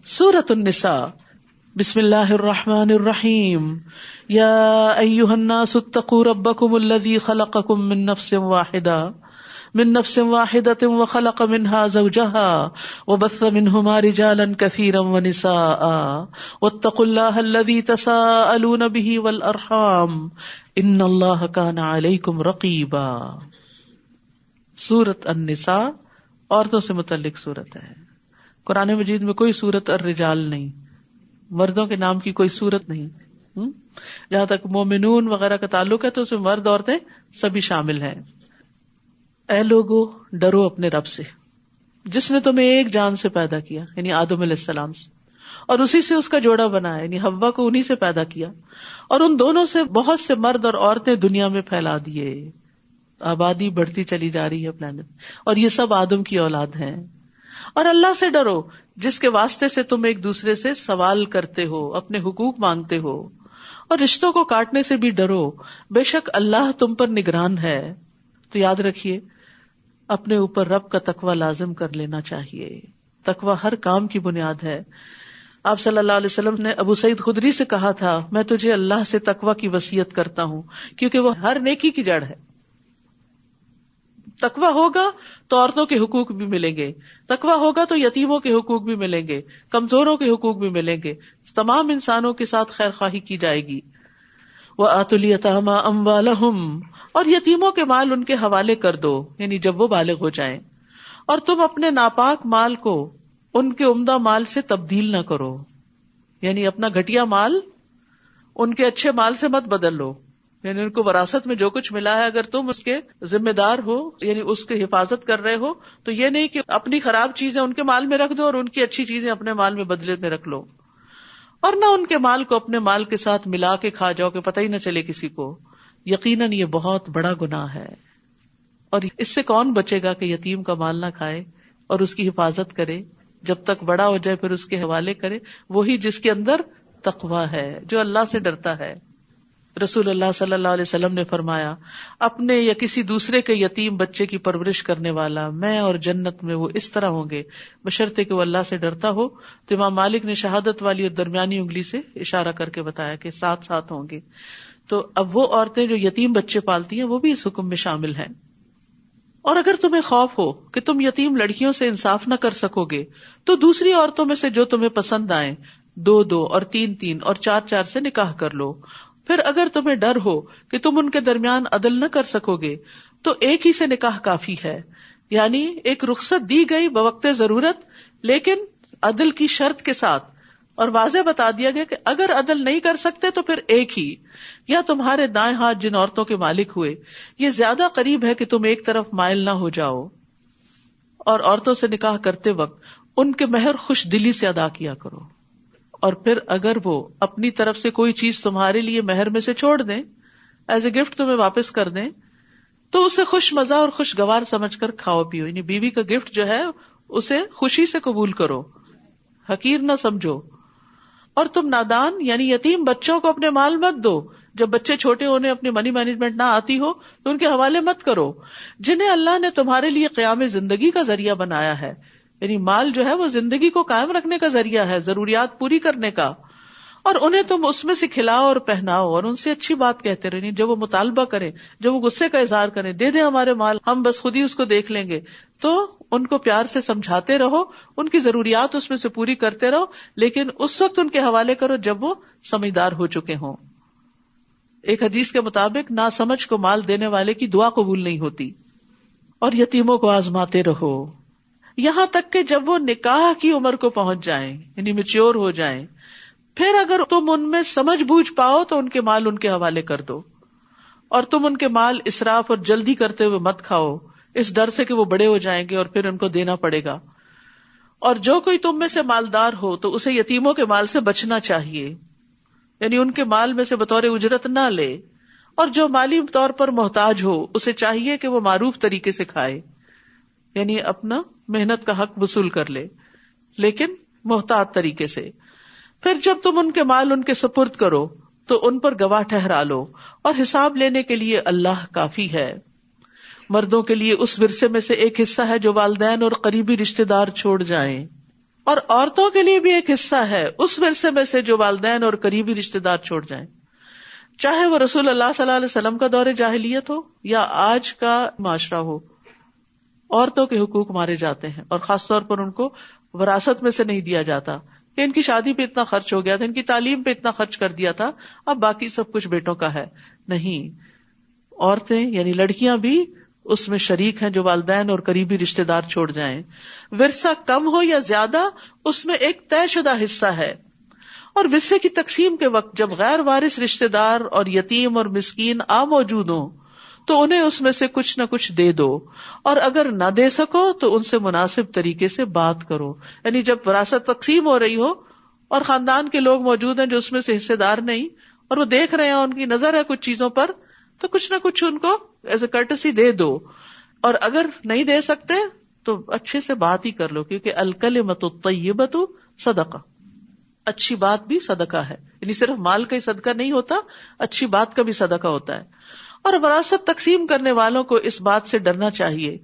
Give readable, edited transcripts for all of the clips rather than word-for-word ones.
سورۃ النساء بسم اللہ الرحمن الرحیم یا ایھا الناس اتقوا ربکم الذی خلقکم من نفس واحدۃ وخلق منها زوجها وبث منهما رجالا كثيرا ونساء واتقوا اللہ الذی تساءلون به والارحام ان اللہ کان علیکم رقیبا۔ سورۃ النساء عورتوں سے متعلق سورت ہے۔ قرآن مجید میں کوئی سورت الرجال نہیں، مردوں کے نام کی کوئی سورت نہیں۔ جہاں تک مومنون وغیرہ کا تعلق ہے تو اس میں مرد عورتیں سبھی شامل ہیں۔ اے لوگو ڈرو اپنے رب سے جس نے تمہیں ایک جان سے پیدا کیا، یعنی آدم علیہ السلام سے، اور اسی سے اس کا جوڑا بنایا، یعنی حوا کو انہی سے پیدا کیا، اور ان دونوں سے بہت سے مرد اور عورتیں دنیا میں پھیلا دیے۔ آبادی بڑھتی چلی جا رہی ہے پلانٹ، اور یہ سب آدم کی اولاد ہیں۔ اور اللہ سے ڈرو جس کے واسطے سے تم ایک دوسرے سے سوال کرتے ہو، اپنے حقوق مانگتے ہو، اور رشتوں کو کاٹنے سے بھی ڈرو، بے شک اللہ تم پر نگران ہے۔ تو یاد رکھیے اپنے اوپر رب کا تقوی لازم کر لینا چاہیے۔ تقوی ہر کام کی بنیاد ہے۔ آپ صلی اللہ علیہ وسلم نے ابو سعید خدری سے کہا تھا، میں تجھے اللہ سے تقوی کی وصیت کرتا ہوں کیونکہ وہ ہر نیکی کی جڑ ہے۔ تقوی ہوگا تو عورتوں کے حقوق بھی ملیں گے، تقوی ہوگا تو یتیموں کے حقوق بھی ملیں گے، کمزوروں کے حقوق بھی ملیں گے، تمام انسانوں کے ساتھ خیر خواہی کی جائے گی۔ وَآتُوا الْيَتَامَىٰ أَمْوَالَهُمْ، اور یتیموں کے مال ان کے حوالے کر دو، یعنی جب وہ بالغ ہو جائیں۔ اور تم اپنے ناپاک مال کو ان کے عمدہ مال سے تبدیل نہ کرو، یعنی اپنا گھٹیا مال ان کے اچھے مال سے مت بدل لو، یعنی ان کو وراثت میں جو کچھ ملا ہے اگر تم اس کے ذمہ دار ہو، یعنی اس کی حفاظت کر رہے ہو، تو یہ نہیں کہ اپنی خراب چیزیں ان کے مال میں رکھ دو اور ان کی اچھی چیزیں اپنے مال میں بدلے میں رکھ لو، اور نہ ان کے مال کو اپنے مال کے ساتھ ملا کے کھا جاؤ کہ پتہ ہی نہ چلے کسی کو۔ یقیناً یہ بہت بڑا گناہ ہے، اور اس سے کون بچے گا کہ یتیم کا مال نہ کھائے اور اس کی حفاظت کرے، جب تک بڑا ہو جائے پھر اس کے حوالے کرے، وہی جس کے اندر تقویٰ ہے، جو اللہ سے ڈرتا ہے۔ رسول اللہ صلی اللہ علیہ وسلم نے فرمایا، اپنے یا کسی دوسرے کے یتیم بچے کی پرورش کرنے والا میں اور جنت میں وہ اس طرح ہوں گے بشرطے کہ وہ اللہ سے ڈرتا ہو۔ تو امام مالک نے شہادت والی اور درمیانی انگلی سے اشارہ کر کے بتایا کہ ساتھ ساتھ ہوں گے۔ تو اب وہ عورتیں جو یتیم بچے پالتی ہیں وہ بھی اس حکم میں شامل ہیں۔ اور اگر تمہیں خوف ہو کہ تم یتیم لڑکیوں سے انصاف نہ کر سکو گے تو دوسری عورتوں میں سے جو تمہیں پسند آئیں 2 اور 3 اور 4 سے نکاح کر لو۔ پھر اگر تمہیں ڈر ہو کہ تم ان کے درمیان عدل نہ کر سکو گے تو ایک ہی سے نکاح کافی ہے، یعنی ایک رخصت دی گئی بوقت ضرورت، لیکن عدل کی شرط کے ساتھ، اور واضح بتا دیا گیا کہ اگر عدل نہیں کر سکتے تو پھر ایک ہی، یا تمہارے دائیں ہاتھ جن عورتوں کے مالک ہوئے یہ زیادہ قریب ہے کہ تم ایک طرف مائل نہ ہو جاؤ۔ اور عورتوں سے نکاح کرتے وقت ان کے مہر خوش دلی سے ادا کیا کرو، اور پھر اگر وہ اپنی طرف سے کوئی چیز تمہارے لیے مہر میں سے چھوڑ دیں، ایز اے گفٹ تمہیں واپس کر دیں، تو اسے خوش مزہ اور خوشگوار سمجھ کر کھاؤ پیو، یعنی بیوی کا گفٹ جو ہے اسے خوشی سے قبول کرو، حقیر نہ سمجھو۔ اور تم نادان یعنی یتیم بچوں کو اپنے مال مت دو، جب بچے چھوٹے ہونے اپنی منی مینجمنٹ نہ آتی ہو تو ان کے حوالے مت کرو، جنہیں اللہ نے تمہارے لیے قیام زندگی کا ذریعہ بنایا ہے، یعنی مال جو ہے وہ زندگی کو قائم رکھنے کا ذریعہ ہے، ضروریات پوری کرنے کا، اور انہیں تم اس میں سے کھلاؤ اور پہناؤ اور ان سے اچھی بات کہتے رہے، جب وہ مطالبہ کریں، جب وہ غصے کا اظہار کریں، دے دیں ہمارے مال، ہم بس خود ہی اس کو دیکھ لیں گے، تو ان کو پیار سے سمجھاتے رہو، ان کی ضروریات اس میں سے پوری کرتے رہو، لیکن اس وقت ان کے حوالے کرو جب وہ سمجھدار ہو چکے ہوں۔ ایک حدیث کے مطابق ناسمجھ کو مال دینے والے کی دعا قبول نہیں ہوتی۔ اور یتیموں کو آزماتے رہو یہاں تک کہ جب وہ نکاح کی عمر کو پہنچ جائیں، یعنی میچور ہو جائیں، پھر اگر تم ان میں سمجھ بوجھ پاؤ تو ان کے مال ان کے حوالے کر دو، اور تم ان کے مال اسراف اور جلدی کرتے ہوئے مت کھاؤ، اس ڈر سے کہ وہ بڑے ہو جائیں گے اور پھر ان کو دینا پڑے گا۔ اور جو کوئی تم میں سے مالدار ہو تو اسے یتیموں کے مال سے بچنا چاہیے، یعنی ان کے مال میں سے بطور اجرت نہ لے، اور جو مالی طور پر محتاج ہو اسے چاہیے کہ وہ معروف طریقے سے کھائے، یعنی اپنا محنت کا حق وصول کر لے، لیکن محتاط طریقے سے۔ پھر جب تم ان کے مال ان کے سپرد کرو تو ان پر گواہ ٹھہرا لو، اور حساب لینے کے لیے اللہ کافی ہے۔ مردوں کے لیے اس ورثے میں سے ایک حصہ ہے جو والدین اور قریبی رشتہ دار چھوڑ جائیں، اور عورتوں کے لیے بھی ایک حصہ ہے اس ورثے میں سے جو والدین اور قریبی رشتے دار چھوڑ جائیں، چاہے وہ رسول اللہ صلی اللہ علیہ وسلم کا دور جاہلیت ہو یا آج کا معاشرہ ہو. عورتوں کے حقوق مارے جاتے ہیں، اور خاص طور پر ان کو وراثت میں سے نہیں دیا جاتا کہ ان کی شادی پہ اتنا خرچ ہو گیا تھا، ان کی تعلیم پہ اتنا خرچ کر دیا تھا، اب باقی سب کچھ بیٹوں کا ہے. نہیں، عورتیں یعنی لڑکیاں بھی اس میں شریک ہیں جو والدین اور قریبی رشتے دار چھوڑ جائیں. ورثہ کم ہو یا زیادہ اس میں ایک طے شدہ حصہ ہے، اور ورثے کی تقسیم کے وقت جب غیر وارث رشتے دار اور یتیم اور مسکین موجود ہوں تو انہیں اس میں سے کچھ نہ کچھ دے دو، اور اگر نہ دے سکو تو ان سے مناسب طریقے سے بات کرو. یعنی جب وراثت تقسیم ہو رہی ہو اور خاندان کے لوگ موجود ہیں جو اس میں سے حصے دار نہیں، اور وہ دیکھ رہے ہیں، ان کی نظر ہے کچھ چیزوں پر، تو کچھ نہ کچھ ان کو ایز اے کرٹسی دے دو. اور اگر نہیں دے سکتے تو اچھے سے بات ہی کر لو، کیونکہ الکلمۃ الطیبۃ صدقہ، اچھی بات بھی صدقہ ہے. یعنی صرف مال کا ہی صدقہ نہیں ہوتا، اچھی بات کا بھی صدقہ ہوتا ہے. اور وراثت تقسیم کرنے والوں کو اس بات سے ڈرنا چاہیے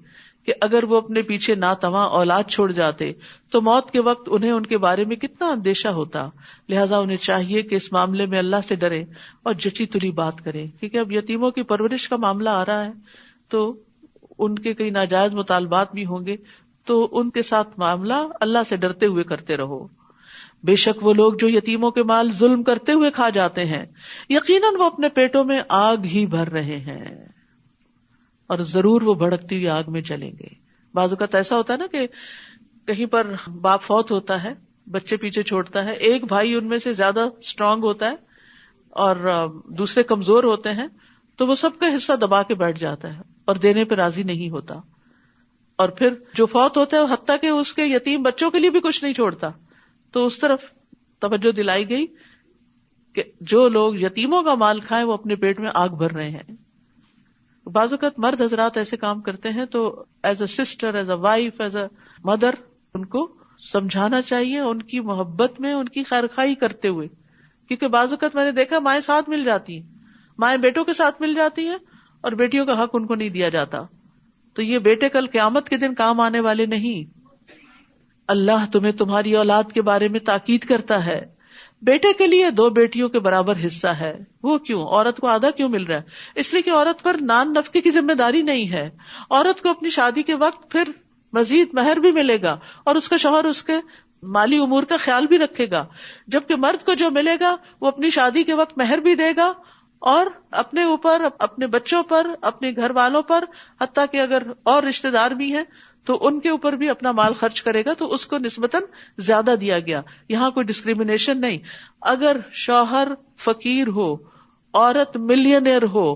کہ اگر وہ اپنے پیچھے ناتواں اولاد چھوڑ جاتے تو موت کے وقت انہیں ان کے بارے میں کتنا اندیشہ ہوتا. لہٰذا انہیں چاہیے کہ اس معاملے میں اللہ سے ڈریں اور جچی تلی بات کریں، کیونکہ اب یتیموں کی پرورش کا معاملہ آ رہا ہے تو ان کے کئی ناجائز مطالبات بھی ہوں گے، تو ان کے ساتھ معاملہ اللہ سے ڈرتے ہوئے کرتے رہو. بے شک وہ لوگ جو یتیموں کے مال ظلم کرتے ہوئے کھا جاتے ہیں، یقیناً وہ اپنے پیٹوں میں آگ ہی بھر رہے ہیں، اور ضرور وہ بھڑکتی ہوئی آگ میں جلیں گے. بعض اوقات ایسا ہوتا ہے نا کہ کہیں پر باپ فوت ہوتا ہے، بچے پیچھے چھوڑتا ہے، ایک بھائی ان میں سے زیادہ اسٹرانگ ہوتا ہے اور دوسرے کمزور ہوتے ہیں، تو وہ سب کا حصہ دبا کے بیٹھ جاتا ہے اور دینے پہ راضی نہیں ہوتا. اور پھر جو فوت ہوتا ہے حتیٰ کہ اس کے یتیم بچوں کے لیے بھی کچھ نہیں چھوڑتا. تو اس طرف توجہ دلائی گئی کہ جو لوگ یتیموں کا مال کھائیں وہ اپنے پیٹ میں آگ بھر رہے ہیں. بعض اوقات مرد حضرات ایسے کام کرتے ہیں تو as a sister, as a wife, as a mother ان کو سمجھانا چاہیے، ان کی محبت میں ان کی خیرخواہی کرتے ہوئے. کیونکہ بعض اوقات میں نے دیکھا مائیں ساتھ مل جاتی ہیں، مائیں بیٹوں کے ساتھ مل جاتی ہیں اور بیٹیوں کا حق ان کو نہیں دیا جاتا. تو یہ بیٹے کل قیامت کے دن کام آنے والے نہیں. اللہ تمہیں تمہاری اولاد کے بارے میں تاکید کرتا ہے، بیٹے کے لیے 2 بیٹیوں کے برابر حصہ ہے. وہ کیوں؟ عورت کو آدھا کیوں مل رہا ہے؟ اس لیے کہ عورت پر نان نفقے کی ذمہ داری نہیں ہے. عورت کو اپنی شادی کے وقت پھر مزید مہر بھی ملے گا اور اس کا شوہر اس کے مالی امور کا خیال بھی رکھے گا، جبکہ مرد کو جو ملے گا وہ اپنی شادی کے وقت مہر بھی دے گا اور اپنے اوپر، اپنے بچوں پر، اپنے گھر والوں پر، حتیٰ کہ اگر اور رشتہ دار بھی ہیں تو ان کے اوپر بھی اپنا مال خرچ کرے گا، تو اس کو نسبتاً زیادہ دیا گیا. یہاں کوئی ڈسکریمنیشن نہیں. اگر شوہر فقیر ہو، عورت ملینئر ہو،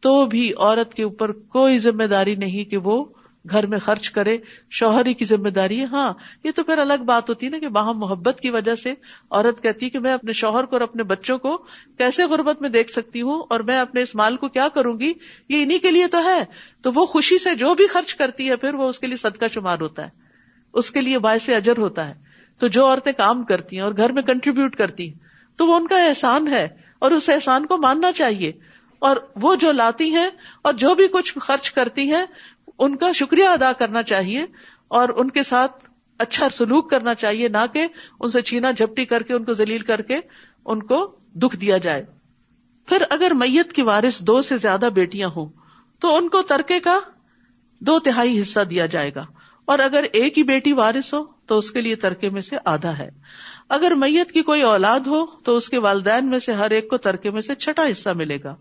تو بھی عورت کے اوپر کوئی ذمہ داری نہیں کہ وہ گھر میں خرچ کرے، شوہر ہی کی ذمہ داری ہے. ہاں یہ تو پھر الگ بات ہوتی ہے نا کہ باہم محبت کی وجہ سے عورت کہتی ہے کہ میں اپنے شوہر کو اور اپنے بچوں کو کیسے غربت میں دیکھ سکتی ہوں، اور میں اپنے اس مال کو کیا کروں گی، یہ انہی کے لیے تو ہے. تو وہ خوشی سے جو بھی خرچ کرتی ہے پھر وہ اس کے لیے صدقہ شمار ہوتا ہے، اس کے لیے باعث اجر ہوتا ہے. تو جو عورتیں کام کرتی ہیں اور گھر میں کنٹریبیوٹ کرتی ہیں تو وہ ان کا احسان ہے اور اس احسان کو ماننا چاہیے. اور وہ جو لاتی ہیں اور جو بھی کچھ خرچ کرتی ہیں ان کا شکریہ ادا کرنا چاہیے اور ان کے ساتھ اچھا سلوک کرنا چاہیے، نہ کہ ان سے چھینا جھپٹی کر کے ان کو ذلیل کر کے ان کو دکھ دیا جائے. پھر اگر میت کی وارث 2 سے زیادہ بیٹیاں ہوں تو ان کو ترکے کا 2/3 حصہ دیا جائے گا، اور اگر ایک ہی بیٹی وارث ہو تو اس کے لیے ترکے میں سے آدھا ہے. اگر میت کی کوئی اولاد ہو تو اس کے والدین میں سے ہر ایک کو ترکے میں سے 1/6 حصہ ملے گا،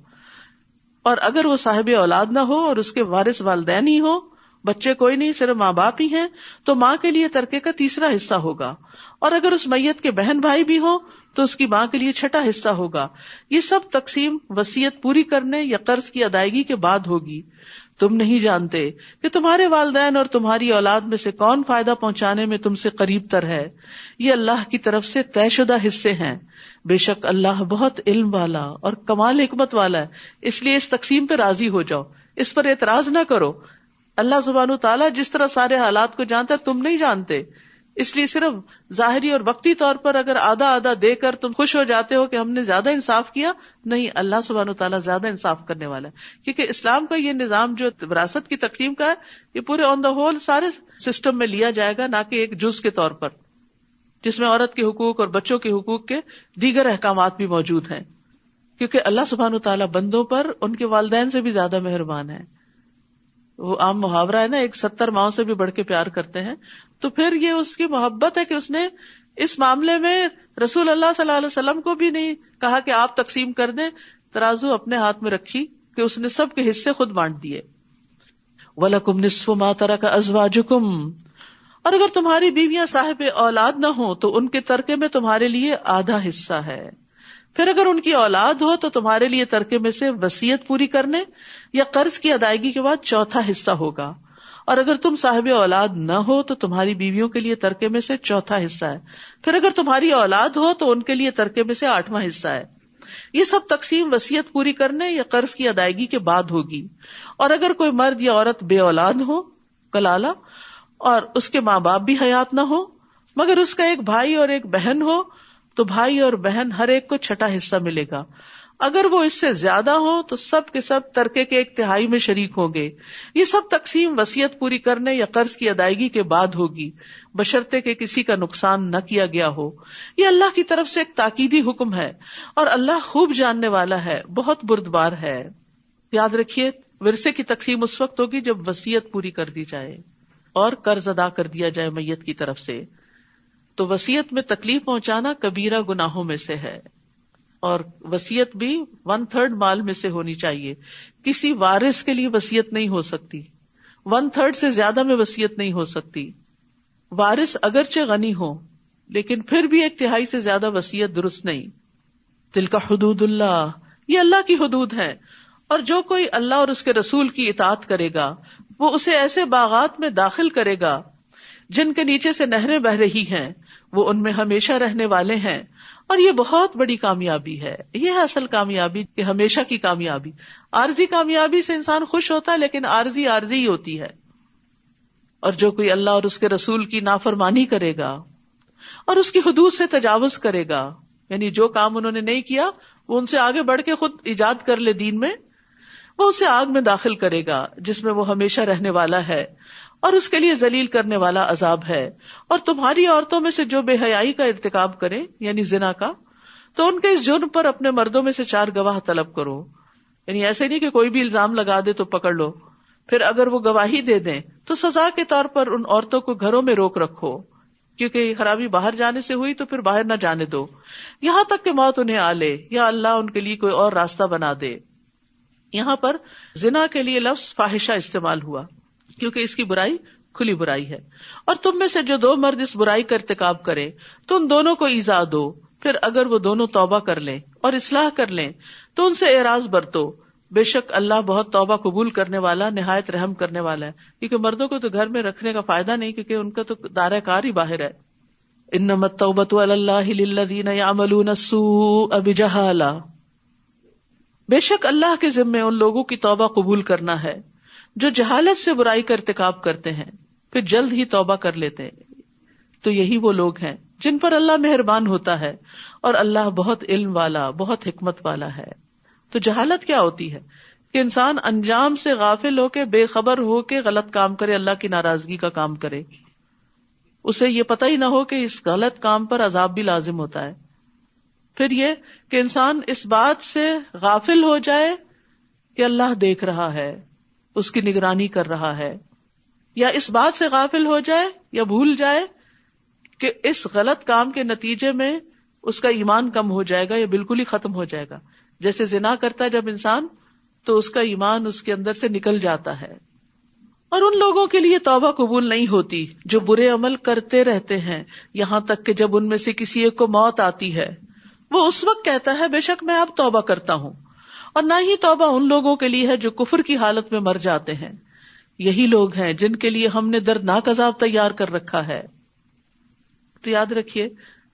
اور اگر وہ صاحب اولاد نہ ہو اور اس کے وارث والدین ہی ہو، بچے کوئی نہیں صرف ماں باپ ہی ہیں، تو ماں کے لیے ترکے کا 3 حصہ ہوگا. اور اگر اس میت کے بہن بھائی بھی ہو تو اس کی ماں کے لیے 6 حصہ ہوگا. یہ سب تقسیم وصیت پوری کرنے یا قرض کی ادائیگی کے بعد ہوگی. تم نہیں جانتے کہ تمہارے والدین اور تمہاری اولاد میں سے کون فائدہ پہنچانے میں تم سے قریب تر ہے. یہ اللہ کی طرف سے طے شدہ حصے ہیں. بے شک اللہ بہت علم والا اور کمال حکمت والا ہے. اس لیے اس تقسیم پہ راضی ہو جاؤ، اس پر اعتراض نہ کرو. اللہ سبحانہ تعالیٰ جس طرح سارے حالات کو جانتا ہے تم نہیں جانتے، اس لیے صرف ظاہری اور وقتی طور پر اگر آدھا آدھا دے کر تم خوش ہو جاتے ہو کہ ہم نے زیادہ انصاف کیا. نہیں، اللہ سبحانہ تعالیٰ زیادہ انصاف کرنے والا ہے، کیونکہ اسلام کا یہ نظام جو وراثت کی تقسیم کا ہے یہ پورے آن دا ہول سارے سسٹم میں لیا جائے گا، نہ کہ ایک جز کے طور پر. جس میں عورت کے حقوق اور بچوں کے حقوق کے دیگر احکامات بھی موجود ہیں، کیونکہ اللہ سبحانہ وتعالیٰ بندوں پر ان کے والدین سے بھی زیادہ مہربان ہے. وہ عام محاورہ ہے نا، ایک 70 ماؤں سے بھی بڑھ کے پیار کرتے ہیں. تو پھر یہ اس کی محبت ہے کہ اس نے اس معاملے میں رسول اللہ صلی اللہ علیہ وسلم کو بھی نہیں کہا کہ آپ تقسیم کر دیں، ترازو اپنے ہاتھ میں رکھی کہ اس نے سب کے حصے خود بانٹ دیے. وَلَكُمْ نِصْفُ مَا تَرَكَ أَزْوَاجُكُمْ، اور اگر تمہاری بیویاں صاحب اولاد نہ ہوں تو ان کے ترکے میں تمہارے لیے آدھا حصہ ہے. پھر اگر ان کی اولاد ہو تو تمہارے لیے ترکے میں سے وصیت پوری کرنے یا قرض کی ادائیگی کے بعد چوتھا حصہ ہوگا. اور اگر تم صاحب اولاد نہ ہو تو تمہاری بیویوں کے لیے ترکے میں سے چوتھا حصہ ہے. پھر اگر تمہاری اولاد ہو تو ان کے لیے ترکے میں سے 8واں حصہ ہے. یہ سب تقسیم وصیت پوری کرنے یا قرض کی ادائیگی کے بعد ہوگی. اور اگر کوئی مرد یا عورت بے اولاد ہو، کلالہ، اور اس کے ماں باپ بھی حیات نہ ہو مگر اس کا ایک بھائی اور ایک بہن ہو تو بھائی اور بہن ہر ایک کو چھٹا حصہ ملے گا. اگر وہ اس سے زیادہ ہو تو سب کے سب ترکے کے 1/3 میں شریک ہوں گے. یہ سب تقسیم وصیت پوری کرنے یا قرض کی ادائیگی کے بعد ہوگی، بشرطے کہ کسی کا نقصان نہ کیا گیا ہو. یہ اللہ کی طرف سے ایک تاکیدی حکم ہے اور اللہ خوب جاننے والا ہے، بہت بردبار ہے. یاد رکھیے، ورثے کی تقسیم اس وقت ہوگی جب وصیت پوری کر دی جائے اور قرض ادا کر دیا جائے میت کی طرف سے. تو وصیت میں تکلیف پہنچانا کبیرہ گناہوں میں سے ہے، اور وصیت بھی 1/3 مال میں سے ہونی چاہیے. کسی وارث کے لیے وصیت نہیں ہو سکتی، 1/3 سے زیادہ میں وصیت نہیں ہو سکتی. وارث اگرچہ غنی ہو لیکن پھر بھی 1/3 سے زیادہ وصیت درست نہیں. تلک حدود اللہ، یہ اللہ کی حدود ہے. اور جو کوئی اللہ اور اس کے رسول کی اطاعت کرے گا وہ اسے ایسے باغات میں داخل کرے گا جن کے نیچے سے نہریں بہ رہی ہیں، وہ ان میں ہمیشہ رہنے والے ہیں. اور یہ بہت بڑی کامیابی ہے. یہ ہے اصل کامیابی کہ ہمیشہ کی کامیابی. عارضی کامیابی سے انسان خوش ہوتا ہے لیکن عارضی ہی ہوتی ہے. اور جو کوئی اللہ اور اس کے رسول کی نافرمانی کرے گا اور اس کی حدود سے تجاوز کرے گا، یعنی جو کام انہوں نے نہیں کیا وہ ان سے آگے بڑھ کے خود ایجاد کر لے دین میں، وہ اسے آگ میں داخل کرے گا جس میں وہ ہمیشہ رہنے والا ہے اور اس کے لیے ذلیل کرنے والا عذاب ہے. اور تمہاری عورتوں میں سے جو بے حیائی کا ارتکاب کرے یعنی زنا کا، تو ان کے اس جرم پر اپنے مردوں میں سے 4 گواہ طلب کرو. یعنی ایسے نہیں کہ کوئی بھی الزام لگا دے تو پکڑ لو، پھر اگر وہ گواہی دے دیں تو سزا کے طور پر ان عورتوں کو گھروں میں روک رکھو، کیونکہ یہ خرابی باہر جانے سے ہوئی تو پھر باہر نہ جانے دو یہاں تک کہ موت انہیں آ لے یا اللہ ان کے لیے کوئی اور راستہ بنا دے. یہاں پر زنا کے لیے لفظ فاحشہ استعمال ہوا کیونکہ اس کی برائی کھلی برائی ہے. اور تم میں سے جو 2 مرد اس برائی کا ارتکاب کرے تو ان دونوں کو ایذا دو، پھر اگر وہ دونوں توبہ کر لیں اور اصلاح کر لیں تو ان سے اعراض برتو. بے شک اللہ بہت توبہ قبول کرنے والا، نہایت رحم کرنے والا ہے. کیونکہ مردوں کو تو گھر میں رکھنے کا فائدہ نہیں، کیونکہ ان کا تو دائرہ کار ہی باہر ہے. انما التوبۃ علی اللہ للذین یعملون السوء بجہالہ، بے شک اللہ کے ذمے ان لوگوں کی توبہ قبول کرنا ہے جو جہالت سے برائی کا ارتکاب کرتے ہیں پھر جلد ہی توبہ کر لیتے ہیں. تو یہی وہ لوگ ہیں جن پر اللہ مہربان ہوتا ہے اور اللہ بہت علم والا، بہت حکمت والا ہے. تو جہالت کیا ہوتی ہے؟ کہ انسان انجام سے غافل ہو کے، بے خبر ہو کے غلط کام کرے، اللہ کی ناراضگی کا کام کرے، اسے یہ پتہ ہی نہ ہو کہ اس غلط کام پر عذاب بھی لازم ہوتا ہے. پھر یہ کہ انسان اس بات سے غافل ہو جائے کہ اللہ دیکھ رہا ہے، اس کی نگرانی کر رہا ہے، یا اس بات سے غافل ہو جائے یا بھول جائے کہ اس غلط کام کے نتیجے میں اس کا ایمان کم ہو جائے گا یا بالکل ہی ختم ہو جائے گا. جیسے زنا کرتا ہے جب انسان تو اس کا ایمان اس کے اندر سے نکل جاتا ہے. اور ان لوگوں کے لیے توبہ قبول نہیں ہوتی جو برے عمل کرتے رہتے ہیں یہاں تک کہ جب ان میں سے کسی ایک کو موت آتی ہے وہ اس وقت کہتا ہے بے شک میں اب توبہ کرتا ہوں. اور نہ ہی توبہ ان لوگوں کے لیے ہے جو کفر کی حالت میں مر جاتے ہیں. یہی لوگ ہیں جن کے لیے ہم نے دردناک عذاب تیار کر رکھا ہے. تو یاد رکھیے،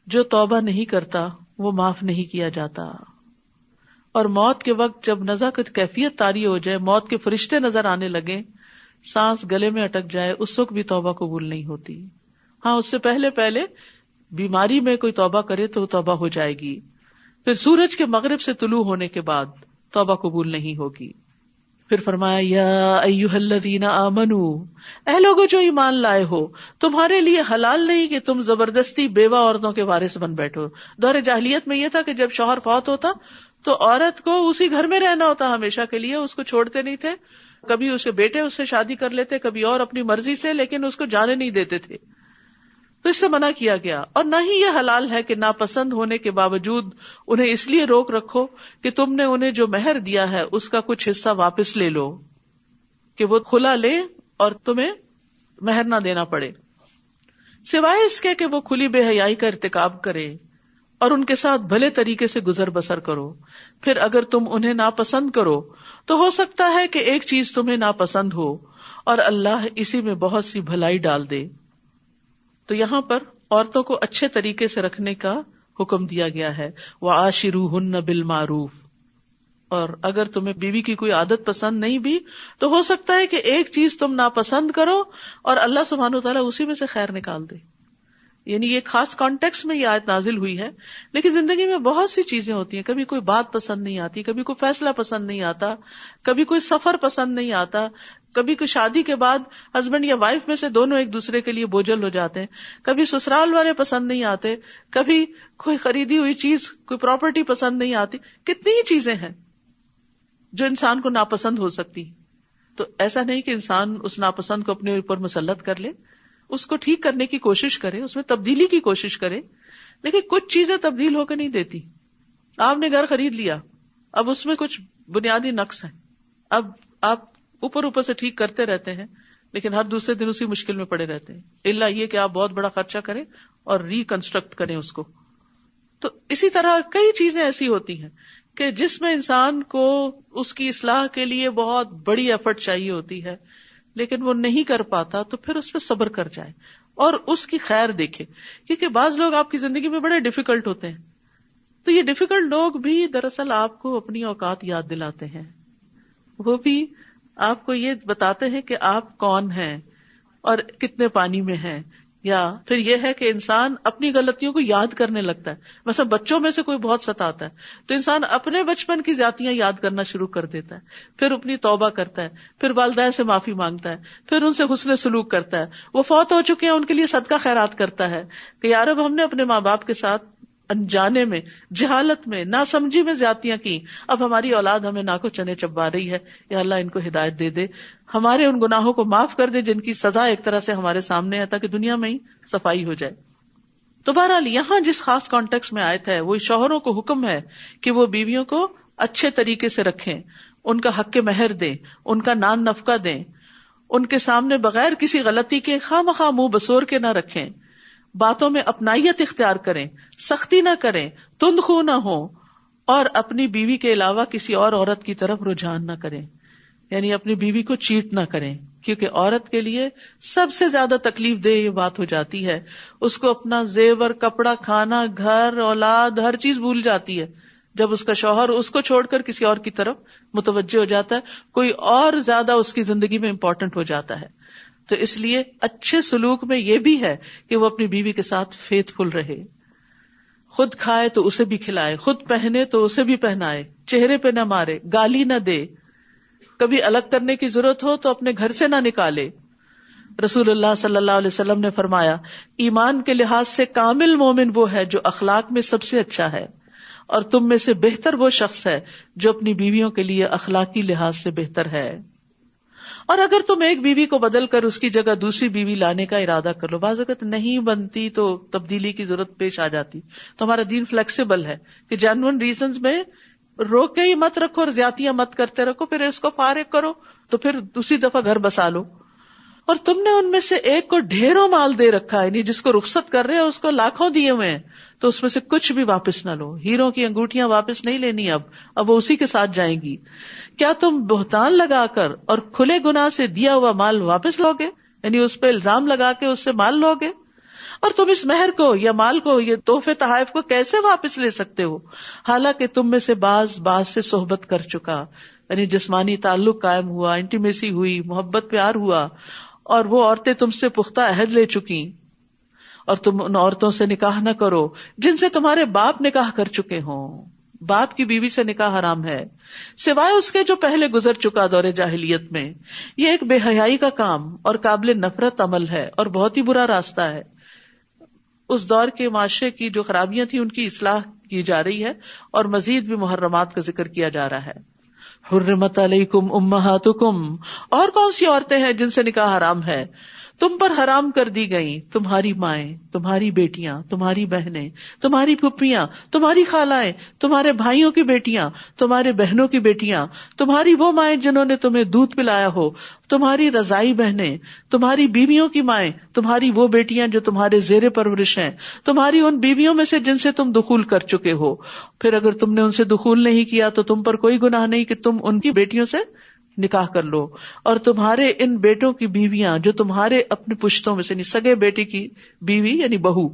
جو توبہ نہیں کرتا وہ معاف نہیں کیا جاتا. اور موت کے وقت جب نزع کی کیفیت طاری ہو جائے، موت کے فرشتے نظر آنے لگے، سانس گلے میں اٹک جائے، اس وقت بھی توبہ قبول نہیں ہوتی. ہاں، اس سے پہلے بیماری میں کوئی توبہ کرے تو توبہ ہو جائے گی. پھر سورج کے مغرب سے طلوع ہونے کے بعد توبہ قبول نہیں ہوگی. پھر فرمایا یا ایھا الذین آمنو، اے لوگو جو ایمان لائے ہو، تمہارے لیے حلال نہیں کہ تم زبردستی بیوہ عورتوں کے وارث بن بیٹھو. دور جاہلیت میں یہ تھا کہ جب شوہر فوت ہوتا تو عورت کو اسی گھر میں رہنا ہوتا ہمیشہ کے لیے، اس کو چھوڑتے نہیں تھے. کبھی اس کے بیٹے اس سے شادی کر لیتے، کبھی اور اپنی مرضی سے، لیکن اس کو جانے نہیں دیتے تھے. تو اس سے منع کیا گیا. اور نہ ہی یہ حلال ہے کہ ناپسند ہونے کے باوجود انہیں اس لیے روک رکھو کہ تم نے انہیں جو مہر دیا ہے اس کا کچھ حصہ واپس لے لو، کہ وہ کھلا لے اور تمہیں مہر نہ دینا پڑے، سوائے اس کے کہ وہ کھلی بے حیائی کا ارتکاب کرے، اور ان کے ساتھ بھلے طریقے سے گزر بسر کرو. پھر اگر تم انہیں ناپسند کرو تو ہو سکتا ہے کہ ایک چیز تمہیں ناپسند ہو اور اللہ اسی میں بہت سی بھلائی ڈال دے. تو یہاں پر عورتوں کو اچھے طریقے سے رکھنے کا حکم دیا گیا ہے. وَعَاشِرُوهُنَّ بِالْمَعْرُوفِ. اور اگر تمہیں بیوی کی کوئی عادت پسند نہیں بھی تو ہو سکتا ہے کہ ایک چیز تم ناپسند کرو اور اللہ سبحانہ وتعالیٰ اسی میں سے خیر نکال دے. یعنی یہ خاص کانٹیکس میں یہ آیت نازل ہوئی ہے، لیکن زندگی میں بہت سی چیزیں ہوتی ہیں. کبھی کوئی بات پسند نہیں آتی، کبھی کوئی فیصلہ پسند نہیں آتا، کبھی کوئی سفر پسند نہیں آتا، کبھی کوئی شادی کے بعد ہسبینڈ یا وائف میں سے دونوں ایک دوسرے کے لیے بوجھل ہو جاتے ہیں، کبھی سسرال والے پسند نہیں آتے، کبھی کوئی خریدی ہوئی چیز، کوئی پراپرٹی پسند نہیں آتی. کتنی ہی چیزیں ہیں جو انسان کو ناپسند ہو سکتی. تو ایسا نہیں کہ انسان اس ناپسند کو اپنے اوپر مسلط کر لے، اس کو ٹھیک کرنے کی کوشش کرے، اس میں تبدیلی کی کوشش کرے. لیکن کچھ چیزیں تبدیل ہو کے نہیں دیتی. آپ نے گھر خرید لیا، اب اس میں کچھ بنیادی نقص ہیں، اب آپ اوپر سے ٹھیک کرتے رہتے ہیں لیکن ہر دوسرے دن اسی مشکل میں پڑے رہتے ہیں، الا یہ کہ آپ بہت بڑا خرچہ کریں اور ریکنسٹرکٹ کریں اس کو. تو اسی طرح کئی چیزیں ایسی ہوتی ہیں کہ جس میں انسان کو اس کی اصلاح کے لیے بہت بڑی ایفرٹ چاہیے ہوتی ہے، لیکن وہ نہیں کر پاتا، تو پھر اس پہ صبر کر جائے اور اس کی خیر دیکھے. کیونکہ بعض لوگ آپ کی زندگی میں بڑے ڈیفیکلٹ ہوتے ہیں، تو یہ ڈیفیکلٹ لوگ بھی دراصل آپ کو اپنی اوقات یاد دلاتے ہیں. وہ بھی آپ کو یہ بتاتے ہیں کہ آپ کون ہیں اور کتنے پانی میں ہیں. یا پھر یہ ہے کہ انسان اپنی غلطیوں کو یاد کرنے لگتا ہے. مثلا بچوں میں سے کوئی بہت ستاتا ہے تو انسان اپنے بچپن کی زیادتیاں یاد کرنا شروع کر دیتا ہے، پھر اپنی توبہ کرتا ہے، پھر والدین سے معافی مانگتا ہے، پھر ان سے حسن سلوک کرتا ہے. وہ فوت ہو چکے ہیں ان کے لیے صدقہ خیرات کرتا ہے کہ یار اب ہم نے اپنے ماں باپ کے ساتھ انجانے میں، جہالت میں، ناسمجھی میں زیادتیاں کی، اب ہماری اولاد ہمیں ناکو چنے چبا رہی ہے، یا اللہ ان کو ہدایت دے دے، ہمارے ان گناہوں کو معاف کر دے جن کی سزا ایک طرح سے ہمارے سامنے ہے، تاکہ دنیا میں ہی صفائی ہو جائے. تو بہرحال یہاں جس خاص کانٹیکس میں آیت ہے وہ شوہروں کو حکم ہے کہ وہ بیویوں کو اچھے طریقے سے رکھیں، ان کا حق مہر دیں، ان کا نان نفقہ دیں، ان کے سامنے بغیر کسی غلطی کے خواہ مخواہ منہ بسور کے نہ رکھیں، باتوں میں اپنائیت اختیار کریں، سختی نہ کریں، تند خو نہ ہوں، اور اپنی بیوی کے علاوہ کسی اور عورت کی طرف رجحان نہ کریں. یعنی اپنی بیوی کو چیٹ نہ کریں، کیونکہ عورت کے لیے سب سے زیادہ تکلیف دہ یہ بات ہو جاتی ہے، اس کو اپنا زیور، کپڑا، کھانا، گھر، اولاد، ہر چیز بھول جاتی ہے جب اس کا شوہر اس کو چھوڑ کر کسی اور کی طرف متوجہ ہو جاتا ہے، کوئی اور زیادہ اس کی زندگی میں امپورٹنٹ ہو جاتا ہے. تو اس لیے اچھے سلوک میں یہ بھی ہے کہ وہ اپنی بیوی کے ساتھ فیتھ فل رہے، خود کھائے تو اسے بھی کھلائے، خود پہنے تو اسے بھی پہنائے، چہرے پہ نہ مارے، گالی نہ دے، کبھی الگ کرنے کی ضرورت ہو تو اپنے گھر سے نہ نکالے. رسول اللہ صلی اللہ علیہ وسلم نے فرمایا، ایمان کے لحاظ سے کامل مومن وہ ہے جو اخلاق میں سب سے اچھا ہے، اور تم میں سے بہتر وہ شخص ہے جو اپنی بیویوں کے لیے اخلاقی لحاظ سے بہتر ہے. اور اگر تم ایک بیوی کو بدل کر اس کی جگہ دوسری بیوی لانے کا ارادہ کر لو، بعض اوقات نہیں بنتی تو تبدیلی کی ضرورت پیش آ جاتی، تو ہمارا دین فلیکسیبل ہے کہ جینوئن ریزنز میں روک کے ہی مت رکھو اور زیادتیاں مت کرتے رکھو، پھر اس کو فارغ کرو تو پھر دوسری دفعہ گھر بسا لو. اور تم نے ان میں سے ایک کو ڈھیروں مال دے رکھا ہے، یعنی جس کو رخصت کر رہے ہو اس کو لاکھوں دیے ہوئے ہیں، تو اس میں سے کچھ بھی واپس نہ لو. ہیروں کی انگوٹھیاں واپس نہیں لینی، اب وہ اسی کے ساتھ جائیں گی. کیا تم بہتان لگا کر اور کھلے گناہ سے دیا ہوا مال واپس لوگے؟ یعنی اس پہ الزام لگا کے اس سے مال لوگے؟ اور تم اس مہر کو یا مال کو، یہ تحفے تحائف کو کیسے واپس لے سکتے ہو، حالانکہ تم میں سے بعض سے صحبت کر چکا، یعنی جسمانی تعلق قائم ہوا، انٹیمیسی ہوئی، محبت پیار ہوا، اور وہ عورتیں تم سے پختہ عہد لے چکی. اور تم ان عورتوں سے نکاح نہ کرو جن سے تمہارے باپ نکاح کر چکے ہوں. باپ کی بیوی سے نکاح حرام ہے سوائے اس کے جو پہلے گزر چکا دور جاہلیت میں. یہ ایک بے حیائی کا کام اور قابل نفرت عمل ہے اور بہت ہی برا راستہ ہے. اس دور کے معاشرے کی جو خرابیاں تھیں ان کی اصلاح کی جا رہی ہے اور مزید بھی محرمات کا ذکر کیا جا رہا ہے. حرمت علیکم امہاتکم، اور کون سی عورتیں ہیں جن سے نکاح حرام ہے؟ تم پر حرام کر دی گئیں تمہاری مائیں، تمہاری بیٹیاں، تمہاری بہنیں، تمہاری پھپھیاں، تمہاری خالائیں، تمہارے بھائیوں کی بیٹیاں، تمہارے بہنوں کی بیٹیاں، تمہاری وہ مائیں جنہوں نے تمہیں دودھ پلایا ہو، تمہاری رضائی بہنیں، تمہاری بیویوں کی مائیں، تمہاری وہ بیٹیاں جو تمہارے زیر پرورش ہیں، تمہاری ان بیویوں میں سے جن سے تم دخول کر چکے ہو. پھر اگر تم نے ان سے دخول نہیں کیا تو تم پر کوئی گناہ نہیں کہ تم ان کی بیٹیوں سے نکاح کر لو. اور تمہارے ان بیٹوں کی بیویاں جو تمہارے اپنے پشتوں میں سے سگے بیٹے کی بیوی یعنی بہو،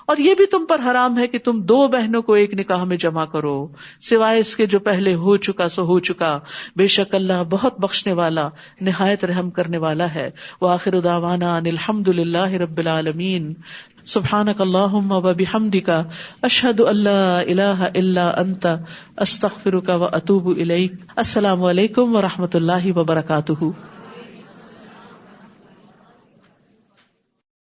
اور یہ بھی تم پر حرام ہے کہ تم دو بہنوں کو ایک نکاح میں جمع کرو سوائے اس کے جو پہلے ہو چکا سو ہو چکا. بے شک اللہ بہت بخشنے والا نہایت رحم کرنے والا ہے. وآخر دعوانا ان الحمد للہ رب العالمین. سبحانک اللہم وبحمدک اشہد ان لا الہ الا انت استغفرک واتوب الیک. السلام علیکم ورحمۃ اللہ وبرکاتہ.